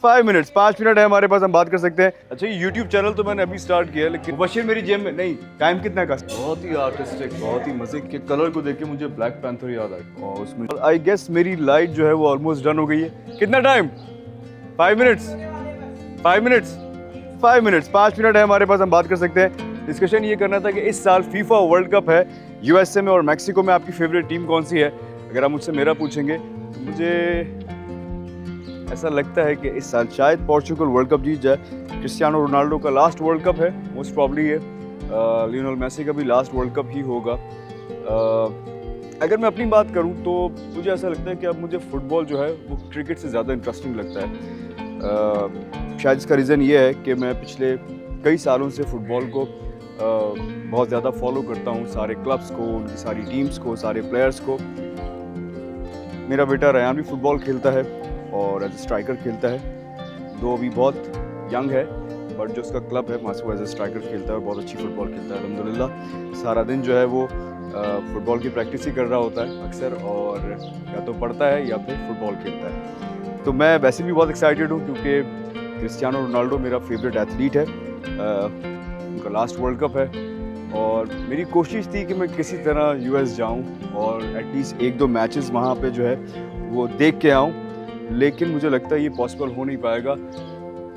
5 minutes, 5 minute है हमारे पास, हम बात कर सकते हैं। अच्छा, ये यूट्यूब चैनल तो मैंने अभी स्टार्ट किया है, लेकिन मुबशिर मेरी जेब में नहीं। टाइम कितना का? बहुत ही आर्टिस्टिक, बहुत ही मजे के। कलर को देख के मुझे ब्लैक पैंथर याद आया और उसमें आई गेस मेरी लाइट जो है वो ऑलमोस्ट डन हो गई है। कितना time? 5 minutes, 5 minutes, 5 minutes, 5 minute है हमारे पास, हम बात कर सकते हैं। डिस्कशन ये करना था कि इस साल फीफा वर्ल्ड कप है यूएसए में और मैक्सिको में, आपकी फेवरेट टीम कौन सी है? अगर आप मुझसे मेरा पूछेंगे तो मुझे ऐसा लगता है कि इस साल शायद पोर्चुगल वर्ल्ड कप जीत जाए। क्रिस्टियानो रोनाल्डो का लास्ट वर्ल्ड कप है, मोस्ट प्रॉब्ली है। लियोनेल मेसी का भी लास्ट वर्ल्ड कप ही होगा। अगर मैं अपनी बात करूं तो मुझे ऐसा लगता है कि अब मुझे फुटबॉल जो है वो क्रिकेट से ज़्यादा इंटरेस्टिंग लगता है। शायद इसका रीज़न ये है कि मैं पिछले कई सालों से फुटबॉल को बहुत ज़्यादा फॉलो करता हूँ, सारे क्लब्स को, उनकी सारी टीम्स को, सारे प्लेयर्स को। मेरा बेटा रयान भी फुटबॉल खेलता है और एज स्ट्राइकर खेलता है, दो अभी बहुत यंग है, बट जो उसका क्लब है वहाँ से वो एज स्ट्राइकर खेलता है और बहुत अच्छी फुटबॉल खेलता है अल्हम्दुलिल्लाह। सारा दिन जो है वो फुटबॉल की प्रैक्टिस ही कर रहा होता है अक्सर, और या तो पढ़ता है या फिर फुटबॉल खेलता है। तो मैं वैसे भी बहुत एक्साइटेड हूँ क्योंकि क्रिस्टियानो रोनाल्डो मेरा फेवरेट एथलीट है। उनका लास्ट वर्ल्ड कप है और मेरी कोशिश थी कि मैं किसी तरह यूएस जाऊं और एटलीस्ट 1-2 मैचेस वहाँ पे जो है वो देख के आऊं, लेकिन मुझे लगता है ये पॉसिबल हो नहीं पाएगा।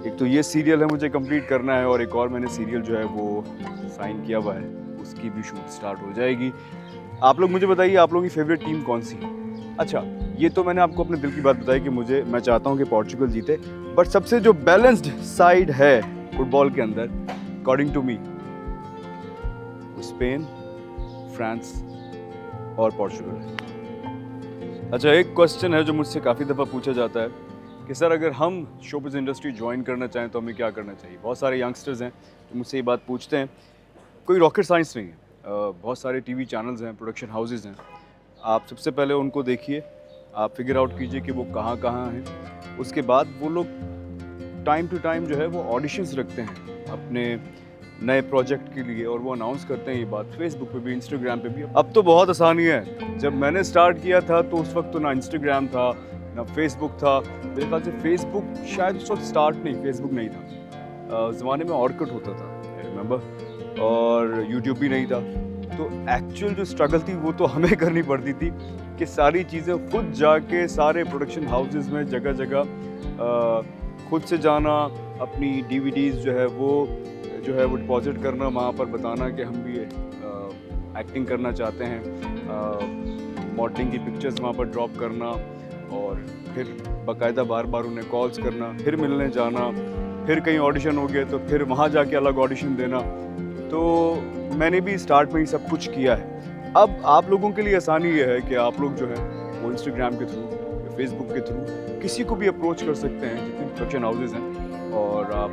एक तो ये सीरियल है मुझे कंप्लीट करना है और एक और मैंने सीरियल जो है वो साइन किया हुआ है, उसकी भी शूट स्टार्ट हो जाएगी। आप लोग मुझे बताइए, आप लोगों की फेवरेट टीम कौन सी है? अच्छा, ये तो मैंने आपको अपने दिल की बात बताई कि मैं चाहता हूँ कि पोर्चुगल जीते, बट सबसे जो बैलेंस्ड साइड है फुटबॉल के अंदर according to me, Spain, France और पोर्चुगल है। अच्छा, एक क्वेश्चन है जो मुझसे काफ़ी दफ़ा पूछा जाता है कि सर अगर हम शोबिज़ इंडस्ट्री ज्वाइन करना चाहें तो हमें क्या करना चाहिए? बहुत सारे यंगस्टर्स हैं जो मुझसे ये बात पूछते हैं। कोई रॉकेट साइंस नहीं है। बहुत सारे टीवी चैनल्स हैं, प्रोडक्शन हाउसेज़ हैं। आप सबसे पहले उनको देखिए, आप फिगर आउट कीजिए कि वो कहाँ कहाँ हैं। उसके बाद वो लोग टाइम टू टाइम जो है वो ऑडिशंस रखते हैं अपने नए प्रोजेक्ट के लिए और वो अनाउंस करते हैं ये बात फेसबुक पे भी, इंस्टाग्राम पे भी। अब तो बहुत आसानी है। जब मैंने स्टार्ट किया था तो उस वक्त तो ना इंस्टाग्राम था ना फेसबुक था। मेरे ख्याल से फेसबुक शायद उस वक्त स्टार्ट नहीं, फेसबुक नहीं था। ज़माने में ऑर्कुट होता था, आई रिमेंबर, और यूट्यूब भी नहीं था। तो एक्चुअल जो स्ट्रगल थी वो तो हमें करनी पड़ती थी कि सारी चीज़ें खुद जाके सारे प्रोडक्शन हाउसेस में जगह जगह खुद से जाना, अपनी डीवीडीज़ जो है वो डिपॉजिट करना, वहाँ पर बताना कि हम भी एक्टिंग करना चाहते हैं, मॉडलिंग की पिक्चर्स वहाँ पर ड्रॉप करना और फिर बाकायदा बार बार उन्हें कॉल्स करना, फिर मिलने जाना, फिर कहीं ऑडिशन हो गया तो फिर वहाँ जाके अलग ऑडिशन देना। तो मैंने भी स्टार्ट में ही सब कुछ किया है। अब आप लोगों के लिए आसानी ये है कि आप लोग जो है वो इंस्टाग्राम के थ्रू या फेसबुक के थ्रू किसी को भी अप्रोच कर सकते हैं, जितने प्रोडक्शन हाउसेज हैं, और आप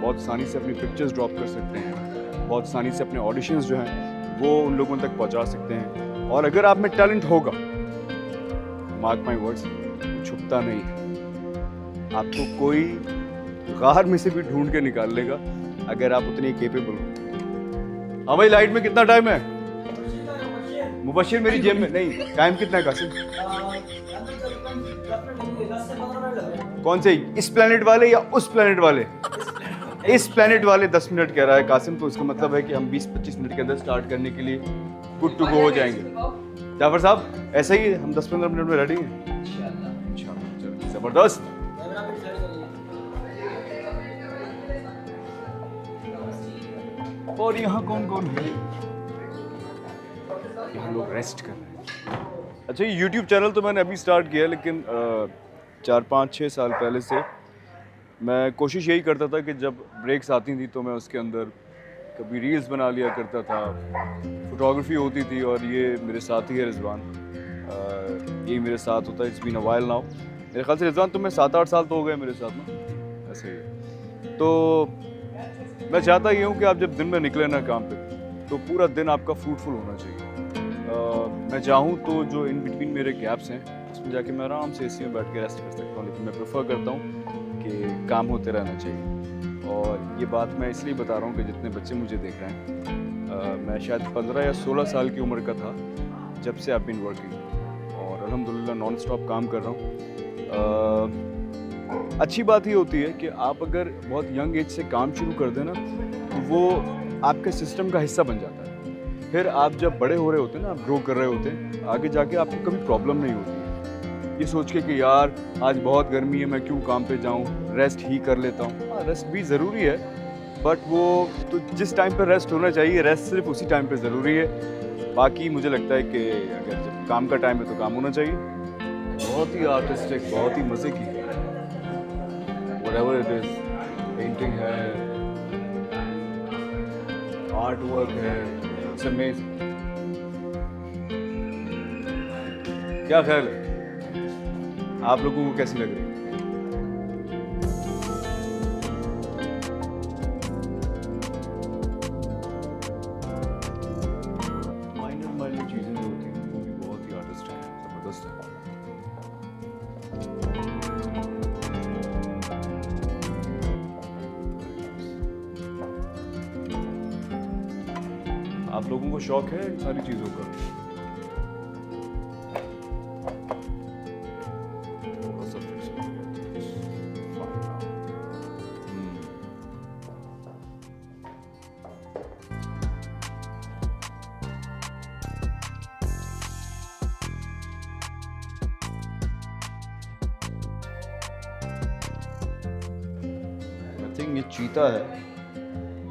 बहुत आसानी से अपनी पिक्चर्स ड्रॉप कर सकते हैं, बहुत आसानी से अपने ऑडिशंस जो हैं वो उन लोगों तक पहुंचा सकते हैं। और अगर आप में टैलेंट होगा, मार्क माय वर्ड्स, छुपता नहीं है। आपको कोई गार में से भी ढूंढ के निकाल लेगा अगर आप उतने केपेबल हो। हाँ भाई, लाइट में कितना टाइम है? मुबशिर मेरी जेब में नहीं। टाइम कितना है कासिम? कौन से, इस प्लेनेट वाले या उस प्लेनेट वाले? इस प्लेनेट वाले 10 मिनट कह रहा है कासिम, तो इसका मतलब है कि हम 20-25 मिनट के अंदर स्टार्ट करने के लिए गुड टू गो हो जाएंगे। जाफर साहब, ऐसा ही हम 10-15 मिनट में रेडी हैं इंशाल्लाह। जबरदस्त। और यहाँ कौन कौन है? यहाँ लोग रेस्ट कर रहे हैं। अच्छा, ये यूट्यूब चैनल तो मैंने अभी स्टार्ट किया है, लेकिन 4-5-6 साल पहले से मैं कोशिश यही करता था कि जब ब्रेक्स आती थी तो मैं उसके अंदर कभी रील्स बना लिया करता था, फोटोग्राफी होती थी। और ये मेरे साथ ही है रिजवान, ये मेरे साथ होता है। It's been a while now. मेरे ख्याल से रिजवान तुम्हें 7-8 साल तो हो गए मेरे साथ ना, ऐसे ही। तो मैं चाहता ये हूँ कि आप जब दिन में निकले ना काम पे तो पूरा दिन आपका फ्रूटफुल होना चाहिए। मैं चाहूँ तो जो इन बिटवीन मेरे गैप्स हैं उसमें जाके मैं आराम से एसी में बैठ के रेस्ट कर सकता हूँ, लेकिन मैं प्रेफर करता हूँ कि काम होते रहना चाहिए। और ये बात मैं इसलिए बता रहा हूँ कि जितने बच्चे मुझे देख रहे हैं, मैं शायद 15 या 16 साल की उम्र का था जब से आई बीन वर्किंग, और अल्हम्दुलिल्लाह नॉन स्टॉप काम कर रहा हूँ। अच्छी बात ये होती है कि आप अगर बहुत यंग एज से काम शुरू कर दें ना, तो वो आपके सिस्टम का हिस्सा बन जाता है। फिर आप जब बड़े हो रहे होते हैं ना, आप ग्रो कर रहे होते हैं, आगे जाके आपको कभी प्रॉब्लम नहीं होती है ये सोच के कि यार आज बहुत गर्मी है, मैं क्यों काम पे जाऊँ, रेस्ट ही कर लेता हूँ। हाँ, रेस्ट भी ज़रूरी है, बट वो तो जिस टाइम पर रेस्ट होना चाहिए, रेस्ट सिर्फ उसी टाइम पे ज़रूरी है। बाकी मुझे लगता है कि अगर जब काम का टाइम है तो काम होना चाहिए। बहुत ही आर्टिस्टिक, बहुत ही मज़े की, व्हाटएवर इट इज़, पेंटिंग है, आर्ट वर्क है, इट्स अमेजिंग। क्या ख्याल है, आप लोगों को कैसी लग रही है? माइनर माइनर चीज़ें जो होती हैं वो भी बहुत ही आर्टिस्टिक है, ज़बरदस्त है। आप लोगों को शौक है इन सारी चीज़ों का? थोड़ा सा फिर से fine now. I think ये चीता है,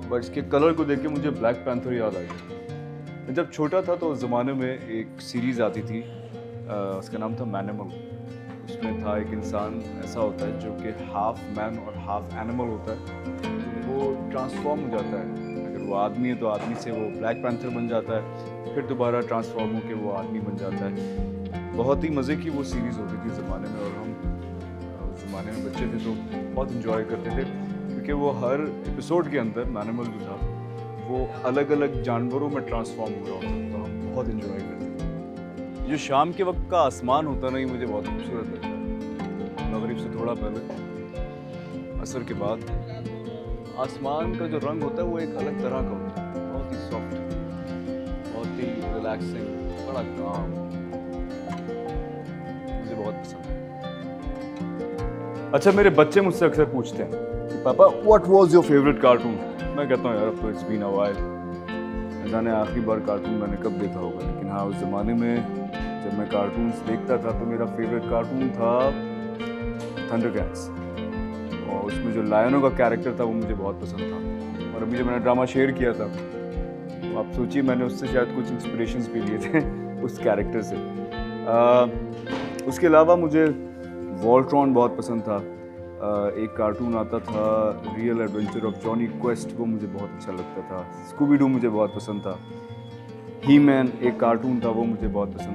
बट इसके कलर को देख के मुझे ब्लैक पैंथर याद आ गया। मैं जब छोटा था तो उस ज़माने में एक सीरीज़ आती थी, उसका नाम था मैनिमल। उसमें था एक इंसान ऐसा होता है जो कि हाफ मैन और हाफ एनिमल होता है। वो ट्रांसफॉर्म हो जाता है, अगर वो आदमी है तो आदमी से वो ब्लैक पैंथर बन जाता है, फिर दोबारा ट्रांसफॉर्म होकर वो आदमी बन जाता है। बहुत ही मज़े की वो सीरीज़ होती थी ज़माने में, और हम उस ज़माने में बच्चे थे तो बहुत इंजॉय करते थे, क्योंकि वो हर एपिसोड के अंदर मैनिमल जो था वो अलग अलग जानवरों में ट्रांसफॉर्म हो रहा होता था, तो हम बहुत इंजॉय करते थे। जो शाम के वक्त का आसमान होता नहीं, मुझे बहुत खूबसूरत लगता है। मगरिब से थोड़ा पहले, असर के बाद आसमान का जो रंग होता है वो एक अलग तरह का होता है, बहुत ही सॉफ्ट, बहुत ही रिलैक्सिंग, बड़ा काम, मुझे बहुत पसंद है। अच्छा, मेरे बच्चे मुझसे अक्सर पूछते हैं कि पापा what was your favourite cartoon. मैं कहता हूँ यार अब तो इट्स बीन अ व्हाइल, न जाने आखिरी बार कार्टून मैंने कब देखा होगा, लेकिन हाँ उस ज़माने में जब मैं कार्टून्स देखता था तो मेरा फेवरेट कार्टून था थंडरकैट्स, और उसमें जो लायनों का कैरेक्टर था वो मुझे बहुत पसंद था। और अभी जब मैंने ड्रामा शेयर किया था तो आप सोचिए मैंने उससे शायद कुछ इंस्पिरेशंस भी लिए थे उस कैरेक्टर से। उसके अलावा मुझे वॉल्ट्रॉन बहुत पसंद था। एक कार्टून आता था real adventure of Johnny quest, वो मुझे बहुत अच्छा लगता था। स्कूबी डू मुझे बहुत पसंद था। ही मैन एक कार्टून था, वो मुझे बहुत पसंद